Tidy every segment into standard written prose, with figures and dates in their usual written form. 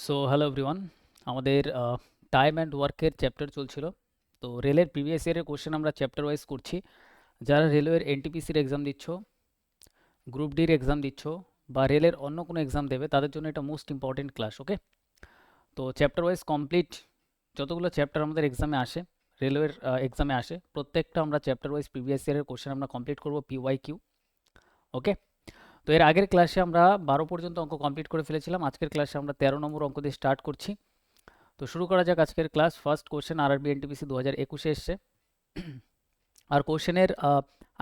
So hello everyone, আমাদের time and ওয়ার্কের chapter চলছিল। তো রেলের প্রিভিয়াস ইয়ারের কোশ্চেন আমরা চ্যাপ্টার ওয়াইজ করছি। যারা রেলওয়ের এনটিপিসির এক্সাম দিচ্ছ, গ্রুপ ডির এক্সাম দিচ্ছ, বা রেলের অন্য কোনো এক্সাম দেবে, তাদের জন্য এটা মোস্ট ইম্পর্টেন্ট ক্লাস। ওকে, তো চ্যাপ্টার ওয়াইজ কমপ্লিট যতগুলো চ্যাপ্টার আমাদের এক্সামে আসে, রেলওয়ের এক্সামে আসে, প্রত্যেকটা আমরা চ্যাপ্টার ওয়াইজ প্রিভিয়াস ইয়ারের কোশ্চেন আমরা কমপ্লিট করবো PYQ। ওকে, তো এর আগের ক্লাসে আমরা 12 পর্যন্ত অঙ্ক কমপ্লিট করে ফেলেছিলাম। আজকের ক্লাসে আমরা 13 নম্বর অঙ্ক দিয়ে স্টার্ট করছি। তো শুরু করা যাক আজকের class. First question RRB NTPC 2021-এ এসছে। আর কোশ্চেনের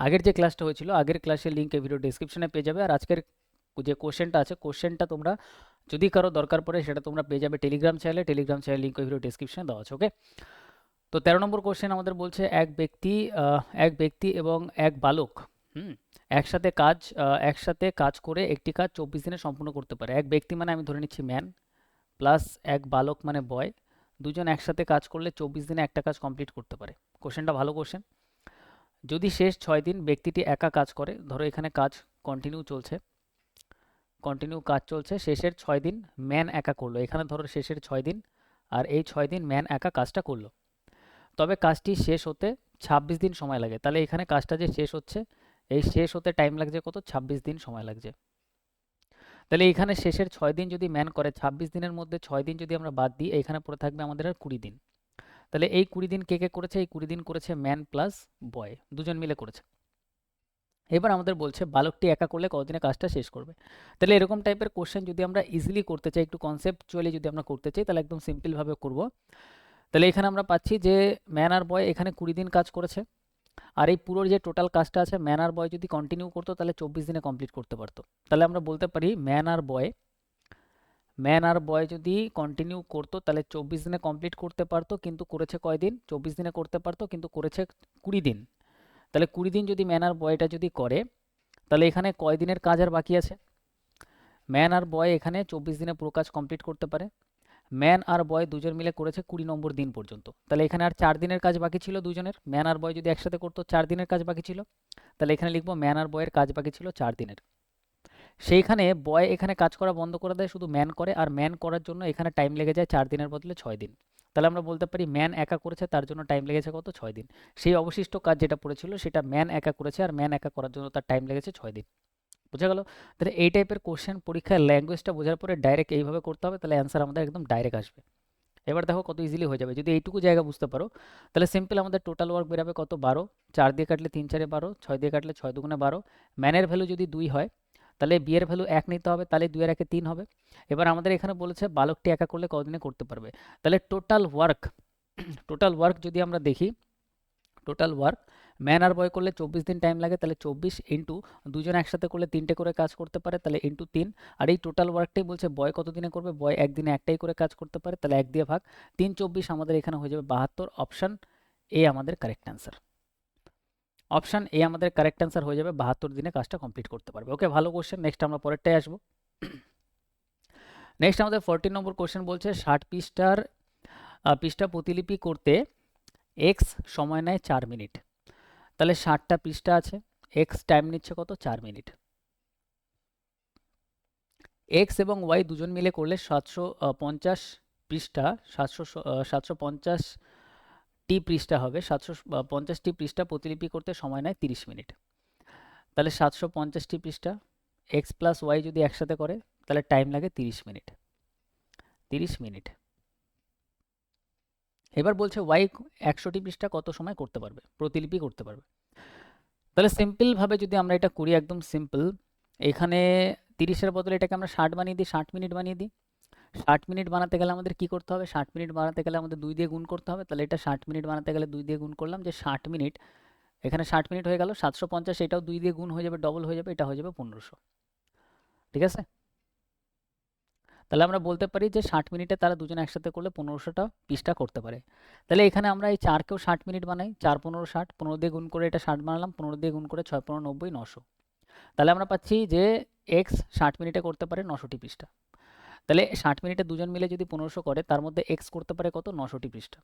আগের যে ক্লাসটা হয়েছিল, আগের ক্লাসের লিঙ্ক এই ভিডিও ডেসক্রিপশনে পেয়ে যাবে। আর আজকের যে কোশ্চেনটা আছে, কোশ্চেনটা তোমরা যদি কারো দরকার পড়ে সেটা তোমরা পেয়ে যাবে টেলিগ্রাম চ্যানেলে। টেলিগ্রাম চ্যানেল লিঙ্ক ওই ভিডিও ডেসক্রিপশনে দেওয়া আছে। ওকে, তো 13 নম্বর কোশ্চেন আমাদের বলছে এক ব্যক্তি এবং এক বালক হুম একসাথে কাজ করে একটি কাজ 24 দিনে সম্পূর্ণ করতে পারে। এক ব্যক্তি মানে আমি ধরে নিচ্ছি ম্যান, প্লাস এক বালক মানে বয়, দুজন একসাথে কাজ করলে 24 দিনে একটা কাজ কমপ্লিট করতে পারে। কোশ্চেনটা ভালো কোশ্চেন। যদি শেষ 6 দিন ব্যক্তিটি একা কাজ করে, ধরো এখানে কাজ কন্টিনিউ কাজ চলছে, শেষের 6 দিন ম্যান একা করলো, এখানে ধরো শেষের 6 দিন, আর এই 6 দিন ম্যান একা কাজটা করলো, তবে কাজটি শেষ হতে 26 দিন সময় লাগে। তাহলে এখানে কাজটা যে শেষ হচ্ছে, এই শেষ হতে টাইম লাগছে কত? 26 দিন সময় লাগছে। তাহলে এখানে শেষের 6 দিন যদি ম্যান করে, 26 দিনের মধ্যে 6 দিন যদি আমরা বাদ দিই, এখানে পড়ে থাকবে আমাদের আর 20 দিন। তাহলে এই 20 দিন কে কে করেছে? এই 20 দিন করেছে ম্যান প্লাস বয়, দুজন মিলে করেছে। এবার আমাদের বলছে বালকটি একা করলে কতদিনে কাজটা শেষ করবে। তাহলে এরকম টাইপের কোশ্চেন যদি আমরা ইজিলি করতে চাই, একটু কনসেপ্টচুয়ালি যদি আমরা করতে চাই, তাহলে একদম সিম্পলভাবে করব। তাহলে এখানে আমরা পাচ্ছি যে ম্যান আর বয় এখানে 20 দিন কাজ করেছে, আর এই পুরো যে টোটাল কাজটা আছে, ম্যান আর বয় যদি কন্টিনিউ করতো তাহলে 24 দিনে কমপ্লিট করতে পারতো। তাহলে আমরা বলতে পারি ম্যান আর বয় যদি কন্টিনিউ করতো তাহলে 24 দিনে কমপ্লিট করতে পারতো, কিন্তু করেছে কয়দিন? 24 দিনে করতে পারতো, কিন্তু করেছে 20 দিন। তাহলে 20 দিন যদি ম্যান আর বয়টা যদি করে, তাহলে এখানে কয় দিনের কাজ আর বাকি আছে? ম্যান আর বয় এখানে 24 দিনে পুরো কাজ কমপ্লিট করতে পারে। ম্যান আর বয় দুজন মিলে করেছে 20 নম্বর দিন পর্যন্ত। তাহলে এখানে আর 4 দিনের কাজ বাকি ছিল দুজনের। ম্যান আর বয় যদি একসাথে করতো 4 দিনের কাজ বাকি ছিল। তাহলে এখানে লিখবো ম্যান আর বয়ের কাজ বাকি ছিল 4 দিনের। সেইখানে বয় এখানে কাজ করা বন্ধ করে দেয়, শুধু ম্যান করে, আর ম্যান করার জন্য এখানে টাইম লেগে যায় 4 দিনের বদলে 6 দিন। তাহলে আমরা বলতে পারি ম্যান একা করেছে, তার জন্য টাইম লেগেছে কত? 6 দিন। সেই অবশিষ্ট কাজ যেটা পড়েছিল সেটা ম্যান একা করেছে, আর ম্যান একা করার জন্য তার টাইম লেগেছে 6 দিন। বুঝা গেল? তাহলে এই টাইপের কোশ্চেন পরীক্ষায় ল্যাঙ্গুয়েজটা বোঝার পরে ডাইরেক্ট এইভাবে করতে হবে, তাহলে অ্যান্সার আমাদের একদম ডাইরেক্ট আসবে। এবার দেখো কত ইজিলি হয়ে যাবে যদি এইটুকু জায়গা বুঝতে পারো। তাহলে সিম্পল আমাদের টোটাল ওয়ার্ক বেরাবে কত? 12। 4 দিয়ে কাটলে 3 4 12, 6 দিয়ে কাটলে 6 দুগুণে 12। ম্যানের ভ্যালু যদি 2 হয়, তাহলে বি এর ভ্যালু 1 নিতে হবে, তাহলে 2 এর 1 3 হবে। এবার আমাদের এখানে বলেছে বালকটি একা করলে কতদিনে করতে পারবে। তাহলে টোটাল ওয়ার্ক যদি আমরা দেখি, টোটাল ওয়ার্ক ম্যান আর বয় করলে 24 দিন টাইম লাগে, তাহলে 24 ইন্টু দুজন একসাথে করলে 3টে করে কাজ করতে পারে, তাহলে ইন্টু 3। আর এই টোটাল ওয়ার্কটাই বলছে বয় কত দিনে করবে। বয় একদিনে একটাই করে কাজ করতে পারে, তাহলে 1 দিয়ে ভাগ। 3 24 আমাদের এখানে হয়ে যাবে 72। অপশান এ আমাদের কারেক্ট অ্যান্সার। অপশান এ আমাদের কারেক্ট অ্যান্সার হয়ে যাবে, 72 দিনে কাজটা কমপ্লিট করতে পারবে। ওকে, ভালো কোশ্চেন। নেক্সট আমরা পরেরটাই আসবো। নেক্সট আমাদের 14 নম্বর কোশ্চেন বলছে 60 পৃষ্ঠা প্রতিলিপি করতে এক্স সময় নেয় 4 মিনিট। তাহলে 60টা পৃষ্ঠা আছে, এক্স টাইম নিচ্ছে কত? 4 মিনিট। এক্স এবং ওয়াই দুজন মিলে করলে 750 পৃষ্ঠা, 750টি পৃষ্ঠা হবে। 750টি পৃষ্ঠা প্রতিলিপি করতে সময় নেয় 30 মিনিট। তাহলে 750টি পৃষ্ঠা এক্স প্লাস ওয়াই যদি একসাথে করে, তাহলে টাইম লাগে 30 মিনিট। 30 মিনিট। এবার বলছে ওয়াই 100টি পৃষ্ঠা কত সময় করতে পারবে, প্রতিলিপি করতে পারবে। তাহলে সিম্পলভাবে যদি আমরা এটা করি, একদম সিম্পল, এখানে 30-এর বদলে এটাকে আমরা 60 বানিয়ে দিই, 60 মিনিট বানিয়ে দিই। 60 মিনিট বানাতে গেলে আমাদের কি করতে হবে? 60 মিনিট বানাতে গেলে আমাদের 2 দিয়ে গুণ করতে হবে। তাহলে এটা 60 মিনিট বানাতে গেলে 2 দিয়ে গুণ করলাম, যে 60 মিনিট, এখানে 60 মিনিট হয়ে গেল। 750 এটাও 2 দিয়ে গুণ হয়ে যাবে, ডবল হয়ে যাবে, এটা হয়ে যাবে 1500। ঠিক আছে? তাহলে আমরা বলতে পারি যে 60 মিনিটে তারা দুজন একসাথে করলে 1500টা পৃষ্ঠা করতে পারে। তাহলে এখানে আমরা এই 4কেও 60 মিনিট বানাই, 4 15 60, 15 দিয়ে গুণ করে এটা 60 বানালাম, 15 দিয়ে গুণ করে 6 15 90, 900। তাহলে আমরা পাচ্ছি যে এক্স 60 মিনিটে করতে পারে 900টি পৃষ্ঠা। তাহলে 60 মিনিটে দুজন মিলে যদি 1500 করে, তার মধ্যে এক্স করতে পারে কত? 900টি পৃষ্ঠা।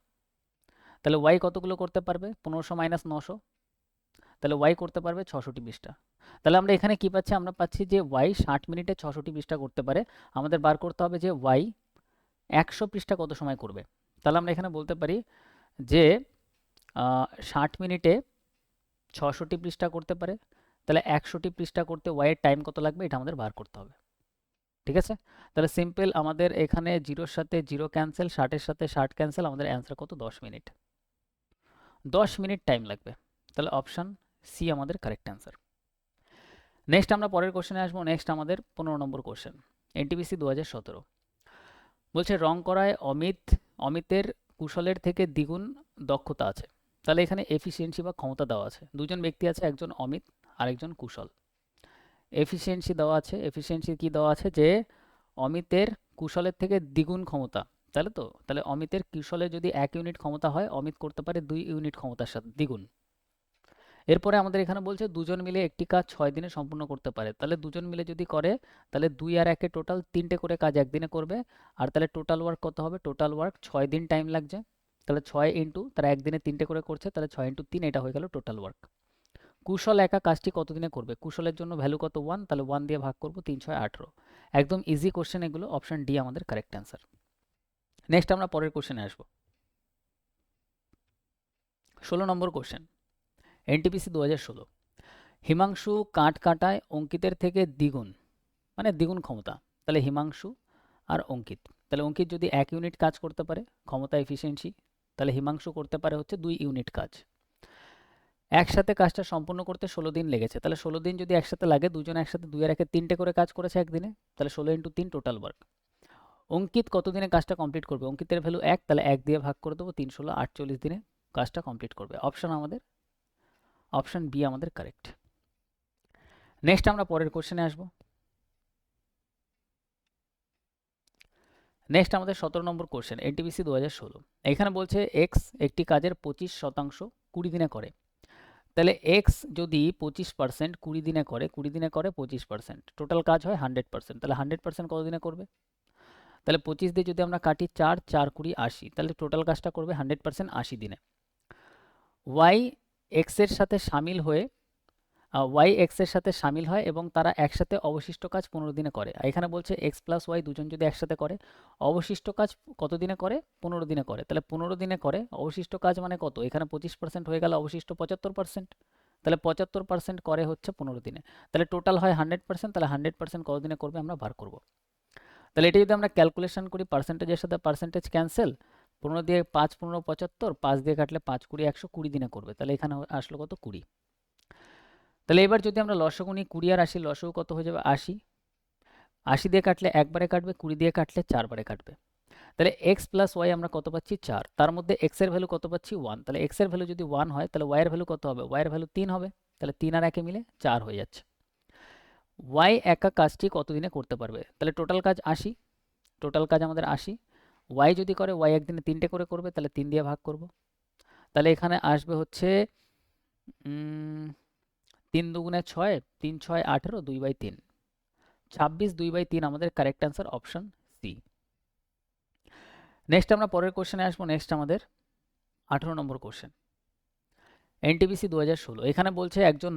তাহলে ওয়াই কতগুলো করতে পারবে? 1500 মাইনাস 900, তাহলে ওয়াই করতে পারবে 600টি পৃষ্ঠা। তাহলে আমরা এখানে কি পাচ্ছি? আমরা পাচ্ছি যে ওয়াই 60 মিনিটে 600টি পৃষ্ঠা করতে পারে। আমাদের বার করতে হবে যে ওয়াই 100 পৃষ্ঠা কত সময় করবে? তাহলে আমরা এখানে বলতে পারি যে 60 মিনিটে 600টি পৃষ্ঠা করতে পারে। তাহলে 100টি পৃষ্ঠা করতে ওয়াইয়ের টাইম কত লাগবে এটা আমাদের বার করতে হবে। ঠিক আছে? তাহলে সিম্পল আমাদের এখানে 0 এর সাথে 0 ক্যান্সেল, 60 এর সাথে 60 ক্যান্সেল, আমাদের অ্যান্সার কত? 10 মিনিট। 10 মিনিট টাইম লাগবে। তাহলে অপশান সি আমাদের কারেক্ট অ্যান্সার। নেক্সট আমরা পরের কোশ্চেনে আসবো। নেক্সট আমাদের 15 নম্বর কোশ্চেন, এনটিপিসি 2017 বলছে রং করায় অমিতের কুশলের থেকে দ্বিগুণ দক্ষতা আছে। তাহলে এখানে এফিসিয়েন্সি বা ক্ষমতা দেওয়া আছে। দুজন ব্যক্তি আছে, একজন অমিত আর একজন কুশল। এফিসিয়েন্সি দেওয়া আছে। এফিসিয়েন্সি কি দেওয়া আছে? যে অমিতের কুশলের থেকে দ্বিগুণ ক্ষমতা। তাহলে অমিতের কুশলে যদি 1 ইউনিট ক্ষমতা হয়, অমিত করতে পারে 2 ইউনিট ক্ষমতার সাথে দ্বিগুণ। এরপরে আমাদের এখানে বলছে দুজন মিলে একটি কাজ 6 দিনে সম্পূর্ণ করতে পারে। তাহলে দুজন মিলে যদি করে তাহলে 2 আর 1 টোটাল 3টে করে কাজ একদিনে করবে। আর তাহলে টোটাল ওয়ার্ক কত হবে? টোটাল ওয়ার্ক 6 দিন টাইম লাগছে। তাহলে 6 ইন্টু তারা একদিনে 3টে করে করছে, তাহলে 6 ইন্টু 3, এটা হয়ে গেল টোটাল ওয়ার্ক। কুশল একা কাজটি কতদিনে করবে? কুশলের জন্য ভ্যালু কত? 1, তাহলে 1 দিয়ে ভাগ করব, 3 6 18। একদম ইজি কোশ্চেন এগুলো। অপশন ডি আমাদের কারেক্ট অ্যান্সার। নেক্সট আমরা পরের কোশ্চেনে আসবো। 16 নম্বর কোশ্চেন, এনটিপিসি 2016 হিমাংশু কাঠ কাটায় অঙ্কিতের থেকে দ্বিগুণ, মানে দ্বিগুণ ক্ষমতা। তাহলে হিমাংশু আর অঙ্কিত, তাহলে অঙ্কিত যদি 1 ইউনিট কাজ করতে পারে ক্ষমতা এফিসিয়েন্সি, তাহলে হিমাংশু করতে পারে হচ্ছে 2 ইউনিট কাজ। একসাথে কাজটা সম্পূর্ণ করতে 16 দিন লেগেছে। তাহলে 16 দিন যদি একসাথে লাগে, দুজন একসাথে 2 আর 1 3টে করে কাজ করেছে একদিনে, তাহলে 16 ইন্টু 3 টোটাল ওয়ার্ক। অঙ্কিত কতদিনে কাজটা কমপ্লিট করবে? অঙ্কিতের ভ্যালু 1, তাহলে 1 দিয়ে ভাগ করে দেবো, 3 16 48 দিনে কাজটা কমপ্লিট করবে। অপশন বি আমাদের কারেক্ট। নেক্সট আমরা পরের কোশ্চেনে আসবো। নেক্সট আমাদের 17 নম্বর কোশ্চেন, এনটিপিসি 2016 এখানে বলছে এক্স একটি কাজের 25% 20 দিনে করে। তাহলে এক্স যদি 25% 20 দিনে করে, 20 দিনে করে 25%, টোটাল কাজ হয় 100%। তাহলে 100% কত দিনে করবে? তাহলে 25 দিয়ে যদি আমরা কাটি 4 4 20 80, তাহলে টোটাল কাজটা করবে 100% 80 দিনে। ওয়াই এক্স এর সাথে সামিল হয় এবং তারা একসাথে অবশিষ্ট কাজ 15 দিনে করে। এখানে বলছে এক্স প্লাস ওয়াই দুজন যদি একসাথে করে অবশিষ্ট কাজ কত দিনে করে? 15 দিনে করে। তাহলে 15 দিনে করে অবশিষ্ট কাজ মানে কত? এখানে 25% হয়ে গেল, অবশিষ্ট 75%। তাহলে 75% করে হচ্ছে 15 দিনে। তাহলে টোটাল হয় 100%। তাহলে 100% কত দিনে করবে আমরা বার করব। তাহলে এটা যদি আমরা ক্যালকুলেশন করি, পার্সেন্টেজের সাথে পার্সেন্টেজ ক্যান্সেল, 15 দিয়ে 5 15 75, 5 দিয়ে কাটলে 5 20 100, 20 দিনে করবে। তাহলে এখানে আসলো কত? 20। তাহলে এবার যদি আমরা লসাগু নিই, 20 আর 80, লসাগু কত হয়ে যাবে? 80। 80 দিয়ে কাটলে একবারে কাটবে, 20 দিয়ে কাটলে 4 বারে কাটবে। তাহলে এক্স প্লাস ওয়াই আমরা কত পাচ্ছি? 4। তার মধ্যে এক্স এর ভ্যালু কত পাচ্ছি? 1। তাহলে এক্স এর ভ্যালু যদি 1 হয় তাহলে ওয়াই এর ভ্যালু কত হবে? ওয়াই এর ভ্যালু 3 হবে। তাহলে 3 আর 1 মিলে 4 হয়ে যাচ্ছে। ওয়াই একা কাজটি কতদিনে করতে পারবে? তাহলে টোটাল কাজ 80, টোটাল কাজ আমাদের 80। ওয়াই যদি করে, ওয়াই একদিনে 3টে করে করবে, তাহলে 3 দিয়ে ভাগ করব। তাহলে এখানে আসবে হচ্ছে 3 দুগুণে 6, 3 6 18, 2/3, 26, 2/3 আমাদের correct answer, option C. Next আমরা পরের কোশ্চেনে আসবো। নেক্সট আমাদের 18 নম্বর কোশ্চেন, এনটিপিসি 2016 এখানে বলছে একজন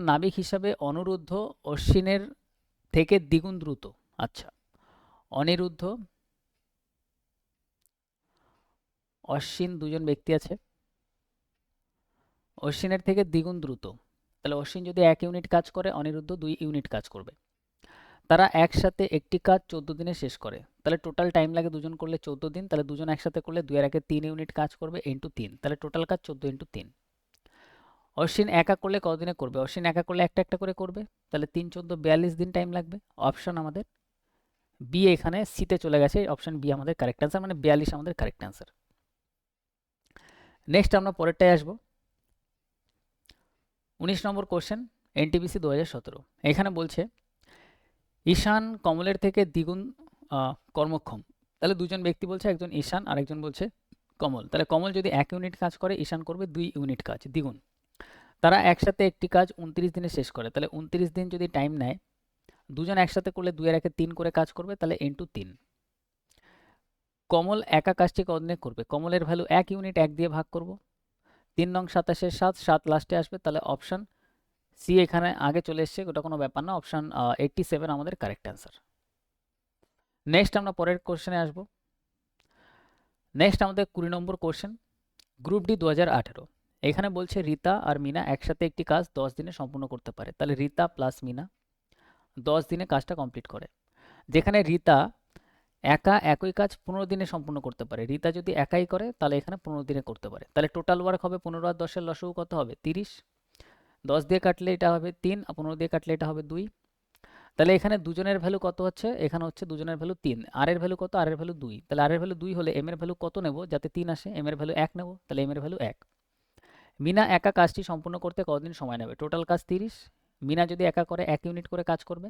নাবিক হিসাবে অনিরুদ্ধ অশ্বিনের থেকে দ্বিগুণ দ্রুত। আচ্ছা, অনিরুদ্ধ অশ্বিন দুজন ব্যক্তি আছে, অশ্বিনের থেকে দ্বিগুণ দ্রুত। তাহলে অশ্বিন যদি 1 ইউনিট কাজ করে, অনিরুদ্ধ 2 ইউনিট কাজ করবে। তারা একসাথে একটি কাজ 14 দিনে শেষ করে। তাহলে টোটাল টাইম লাগে দুজন করলে 14 দিন। তাহলে দুজন একসাথে করলে 2 আর 1 3 ইউনিট কাজ করবে ইন্টু 3, তাহলে টোটাল কাজ 14 ইন্টু 3। অশ্বিন একা করলে কতদিনে করবে? অশ্বিন একা করলে একটা একটা করে করবে। তাহলে 3 14 42 দিন টাইম লাগবে। অপশন আমাদের বি, এখানে সিতে চলে গেছে। অপশন বি আমাদের কারেক্ট অ্যান্সার, মানে 42 আমাদের কারেক্ট অ্যান্সার। নেক্সট আমরা পরেরটায় আসবো। 19 নম্বর কোশ্চেন, এনটিপিসি 2017 এখানে বলছে ঈশান কমলের থেকে দ্বিগুণ কর্মক্ষম। তাহলে দুজন ব্যক্তি বলছে, একজন ঈশান আর একজন বলছে কমল। তাহলে কমল যদি 1 ইউনিট কাজ করে, ঈশান করবে 2 ইউনিট কাজ, দ্বিগুণ। তারা একসাথে একটি কাজ 29 দিনে শেষ করে। তাহলে 29 দিন যদি টাইম নেয়, দুজন একসাথে করলে 2 আর 1 3 করে কাজ করবে, তাহলে ইন্টু 3। কমল একা কাজটি কতদিনে করবে? কমলের ভ্যালু 1 ইউনিট, 1 দিয়ে ভাগ করব, 3 নং 27 7, 7 লাস্টে আসবে। তাহলে অপশন সি এখানে আগে চলে এসছে, ওটা কোনো ব্যাপার না। অপশন 87 আমাদের কারেক্ট অ্যান্সার। নেক্সট আমরা পরের কোশ্চেনে আসবো। নেক্সট আমাদের 20 নম্বর কোশ্চেন, গ্রুপ ডি 2018। এখানে বলছে রীতা আর মিনা একসাথে একটি কাজ 10 দিনে সম্পূর্ণ করতে পারে। তাহলে রীতা প্লাস মিনা 10 দিনে কাজটা কমপ্লিট করে। যেখানে রীতা একা একই কাজ 15 দিনে সম্পূর্ণ করতে পারে, রীতা যদি একাই করে তাহলে এখানে 15 দিনে করতে পারে। তাহলে টোটাল ওয়ার্ক হবে 15 আর 10 এর লসাগু কত হবে? 30। 10 দিয়ে কাটলে এটা হবে 3 আর 15 দিয়ে কাটলে এটা হবে 2। তাহলে এখানে দুজনের ভ্যালু কত হচ্ছে? এখানে হচ্ছে দুজনের ভ্যালু 3। আর এর ভ্যালু কত? আর এর ভ্যালু 2। তাহলে আর এর ভ্যালু 2 হলে এম এর ভ্যালু কত নেব যাতে 3 আসে? এম এর ভ্যালু 1 নেব, তাহলে এম এর ভ্যালু 1। মিনা একা কাজটি সম্পূর্ণ করতে কতদিন সময় নেবে? টোটাল কাজ 30। মিনা যদি একা করে 1 ইউনিট করে কাজ করবে,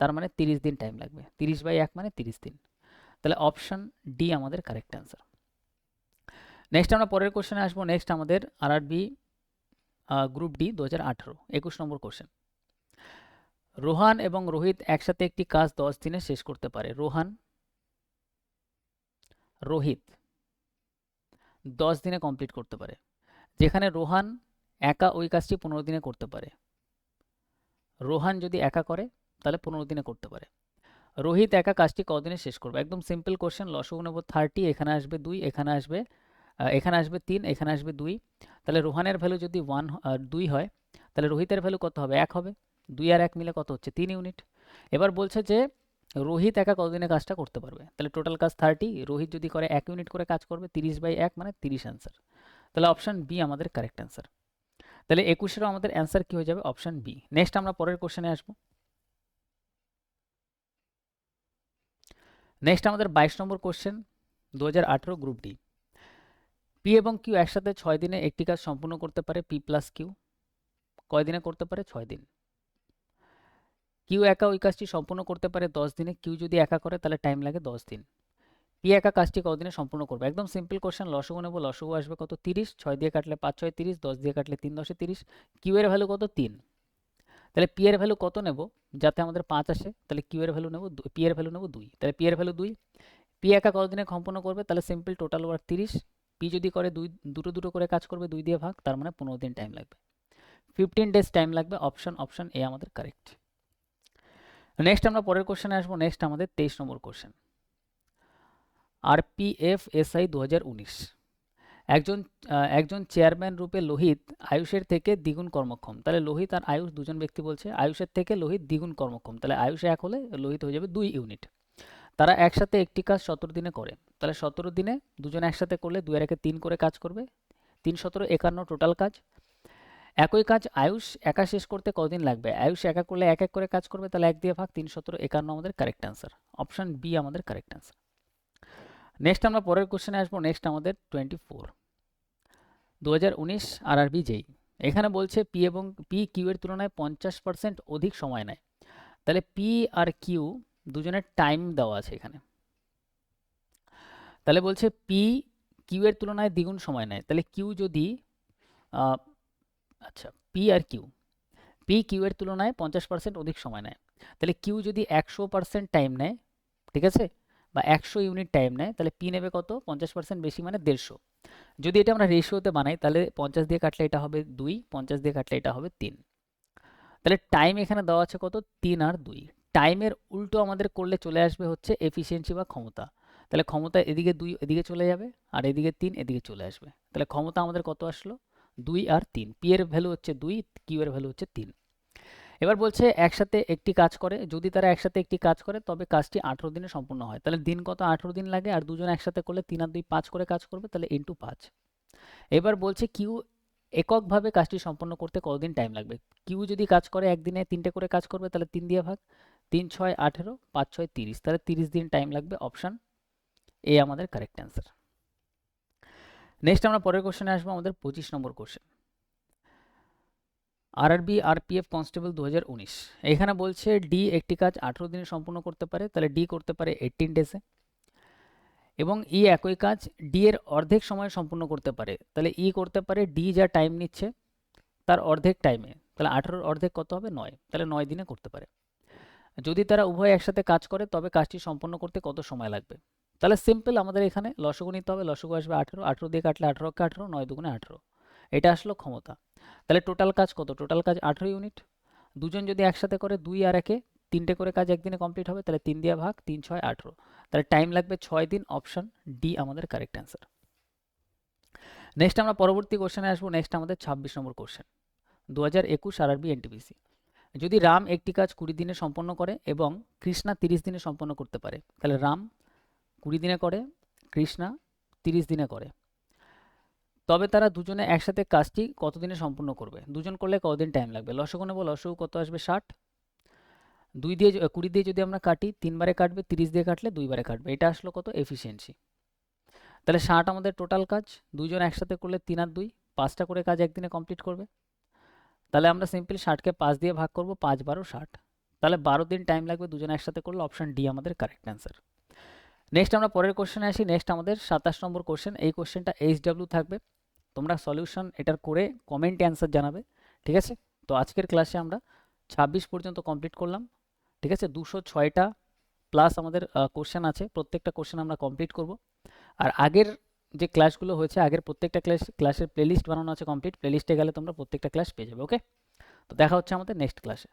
তার মানে 30 দিন টাইম লাগবে। 30/1 মানে 30 দিন। তাহলে অপশন ডি আমাদের কারেক্ট অ্যান্সার। নেক্সট আমরা পরের কোশ্চেনে আসবো। নেক্সট আমাদের আরআরবি গ্রুপ ডি 2018 21 নম্বর কোশ্চেন। রোহান এবং রোহিত একসাথে একটি কাজ 10 দিনে শেষ করতে পারে। রোহিত 10 দিনে কমপ্লিট করতে পারে। যেখানে রোহান একা ওই কাজটি 15 দিনে করতে পারে। রোহান যদি একা করে তাহলে 15 দিনে করতে পারে। রোহিত একা কাজটি কদিনে শেষ করবে? একদম সিম্পল কোশ্চেন। লসাগু নেব 30, এখানে আসবে 2, এখানে আসবে 3, এখানে আসবে 2। তাহলে রোহানের ভ্যালু যদি 2 হয়, তাহলে রোহিতের ভ্যালু কত হবে? 1 হবে। 2 আর 1 মিলে কত হচ্ছে? 3 ইউনিট। এবার বলছে যে রোহিত একা কতদিনে কাজটা করতে পারবে? তাহলে টোটাল কাজ 30, রোহিত যদি করে 1 ইউনিট করে কাজ করবে, 30/1 মানে 30 অ্যান্সার। তাহলে অপশন বি আমাদের কারেক্ট অ্যান্সার। তাহলে 21-এরও আমাদের অ্যান্সার কি হয়ে যাবে? Option B. নেক্সট আমরা পরের কোশ্চেনে আসবো। নেক্সট আমাদের 22 নম্বর কোশ্চেন, 2018 গ্রুপ ডি। পি এবং কিউ একসাথে 6 দিনে একটি কাজ সম্পূর্ণ করতে পারে। পি প্লাস কিউ কয় দিনে করতে পারে? 6 দিন। কিউ একা ওই কাজটি সম্পূর্ণ করতে পারে 10 দিনে। কিউ যদি একা করে তাহলে টাইম লাগে 10 দিন। পি একা কাজটি কতদিনে সম্পূর্ণ করবে? একদম সিম্পল কোশ্চেন। লসাগু নেব, লসাগু আসবে কত? 30। 6 দিয়ে কাটলে 5 6 30, 10 দিয়ে কাটলে 3 10 30। কিউ এর ভ্যালু কত? 3। তাহলে পি এর ভ্যালু কত নেব যাতে আমাদের 5 আসে? তাহলে কিউ এর ভ্যালু নেব, পি এর ভ্যালু নেব 2। তাহলে পি এর ভ্যালু 2। পি একা কতদিনে সম্পূর্ণ করবে? তাহলে সিম্পল, টোটাল ওয়ার্ক 30। পি যদি করে দুটো দুটো করে কাজ করবে, 2 দিয়ে ভাগ, তার মানে 15 দিন টাইম লাগবে। 15 ডেজ টাইম লাগবে। অপশন এ আমাদের কারেক্ট। নেক্সট আমরা পরের কোশ্চেনে আসবো। নেক্সট আমাদের 23 নম্বর কোশ্চেন, আরপিএফ এসআই 2019। একজন চেয়ারম্যান রূপে লোহিত আয়ুষের থেকে দ্বিগুণ কর্মক্ষম। তাহলে লোহিত আর আয়ুষ দুজন ব্যক্তি বলছে, আয়ুষের থেকে লোহিত দ্বিগুণ কর্মক্ষম। তাহলে আয়ুষ 1 হলে লোহিত হয়ে যাবে 2 ইউনিট। তারা একসাথে একটি কাজ 17 দিনে করে। তাহলে 17 দিনে দুজন একসাথে করলে 2 আর 1 3 করে কাজ করবে। 3 17 51 টোটাল কাজ। একই কাজ আয়ুষ একা শেষ করতে কতদিন লাগবে? আয়ুষ একা করলে 1 1 করে কাজ করবে, তাহলে 1 দিয়ে ভাগ। 3 17 51 আমাদের কারেক্ট অ্যান্সার। অপশন বি আমাদের কারেক্ট অ্যান্সার। নেক্সট আমরা পরের কোশ্চেনে আসবো। নেক্সট আমাদের 24 2019 আরআরবি জেই। এখানে বলছে পি কিউ এর তুলনায় 50% অধিক সময় নেয়। তাহলে পি আর কিউ দুজনের টাইম দেওয়া আছে এখানে। তাহলে বলছে পি কিউ এর তুলনায় দ্বিগুণ সময় নেয়। তাহলে কিউ যদি আচ্ছা, পি কিউ এর তুলনায় 50% অধিক সময় নেয়। তাহলে কিউ যদি 100% টাইম নেয়, ঠিক আছে, বা 100 ইউনিট টাইম নেয়, তাহলে পি নেবে কত? 50% বেশি মানে 150। যদি এটা আমরা রেশিওতে বানাই তাহলে 50 দিয়ে কাটলে এটা হবে 2, 50 দিয়ে কাটলে এটা হবে 3। তাহলে টাইম এখানে দেওয়া আছে কত? 3 আর 2। টাইমের উল্টো আমাদের করলে চলে আসবে হচ্ছে এফিসিয়েন্সি বা ক্ষমতা। তাহলে ক্ষমতা এদিকে 2 এদিকে চলে যাবে, আর এদিকে 3 এদিকে চলে আসবে। তাহলে ক্ষমতা আমাদের কত আসলো? 2 আর 3। পি এর ভ্যালু হচ্ছে 2, কিউ এর ভ্যালু হচ্ছে 3। এবার বলছে একসাথে একটি কাজ করে। যদি তারা একসাথে একটি কাজ করে তবে কাজটি 18 দিনে সম্পূর্ণ হয়। তাহলে দিন কত? 18 দিন লাগে। আর দুজন একসাথে করলে 3 আর 2 5 করে কাজ করবে, তাহলে ইন্টু 5। এবার বলছে কিউ এককভাবে কাজটি সম্পন্ন করতে কতদিন টাইম লাগবে? কিউ যদি কাজ করে একদিনে 3টে করে কাজ করবে, তাহলে 3 দিয়ে ভাগ। 3 6 18, 5 6 30, তাহলে 30 দিন টাইম লাগবে। অপশন এ আমাদের কারেক্ট অ্যান্সার। নেক্সট আমরা পরের কোশ্চেনে আসবো। আমাদের 25 নম্বর কোশ্চেন, আরআরবি আরপিএফ কনস্টেবল 2019। এখানে বলছে ডি একটি কাজ 18 দিনে সম্পূর্ণ করতে পারে। তাহলে ডি করতে পারে 18 ডেজে। এবং ই একই কাজ ডি এর অর্ধেক সময় সম্পূর্ণ করতে পারে। তাহলে ই করতে পারে ডি যা টাইম নিচ্ছে তার অর্ধেক টাইমে। তাহলে 18-র অর্ধেক কত হবে? 9। তাহলে 9 দিনে করতে পারে। যদি তারা উভয় একসাথে কাজ করে তবে কাজটি সম্পন্ন করতে কত সময় লাগবে? তাহলে সিম্পল, আমাদের এখানে লসাগু নিতে হবে। লসাগু আসবে 18, 18 দিয়ে কাটলে 18 কে 18, 9 দুগুণে 18। এটা আসলো ক্ষমতা। তাহলে টোটাল কাজ কত? টোটাল কাজ 18 ইউনিট। দুজন যদি একসাথে করে 2 আর 1 3টে করে কাজ একদিনে কমপ্লিট হবে, তাহলে 3 দিয়ে ভাগ। 3 6 18, তাহলে টাইম লাগবে 6 দিন, অপশন ডি আমাদের কারেক্ট অ্যান্সার। নেক্সট আমরা পরবর্তী কোশ্চেনে আসবো। নেক্সট আমাদের 26 নম্বর কোশ্চেন, 2021 আরআরবি এনটিপিসি। যদি রাম একটি কাজ 20 দিনে সম্পন্ন করে এবং কৃষ্ণা 30 দিনে সম্পন্ন করতে পারে, তাহলে রাম 20 দিনে করে, কৃষ্ণা 30 দিনে করে, তবে তারা দুজনে একসাথে কাজটি কত দিনে সম্পূর্ণ করবে? দুজন করলে কতদিন টাইম লাগবে? লসগু নেব, লসগু কত আসবে? 60। 20 দিয়ে যদি আমরা কাটি, 3 বারে কাটবে, 30 দিয়ে কাটলে 2 বারে কাটবে, এটা আসলো কত? এফিসিয়েন্সি। তাহলে 60 আমাদের টোটাল কাজ, দুজন একসাথে করলে 3 আর 2, 5টা করে কাজ একদিনে কমপ্লিট করবে। তাহলে আমরা সিম্পল 60কে 5 দিয়ে ভাগ করব, 5 12 60, তাহলে 12 দিন টাইম লাগবে দুজন একসাথে করলে, অপশন ডি আমাদের কারেক্ট অ্যান্সার। নেক্সট আমরা পরের কোশ্চেনে আসি। নেক্সট আমাদের 27 নম্বর কোশ্চেন। এই কোশ্চেনটা এইচডব্লিউ থাকবে, তোমরা সলিউশন এটার করে কমেন্টে অ্যান্সার জানাবে, ঠিক আছে? তো আজকের ক্লাসে আমরা 26 পর্যন্ত কমপ্লিট করলাম, ঠিক আছে? 206টা প্লাস আমাদের কোশ্চেন আছে, প্রত্যেকটা কোশ্চেন আমরা কমপ্লিট করব। আর আগের যে ক্লাসগুলো হয়েছে, আগের প্রত্যেকটা ক্লাসের প্লেলিস্ট বানানো আছে কমপ্লিট, প্লেলিস্টে গেলে তোমরা প্রত্যেকটা ক্লাস পেয়ে যাবে। ওকে, তো দেখা হচ্ছে আমাদের নেক্সট ক্লাসে।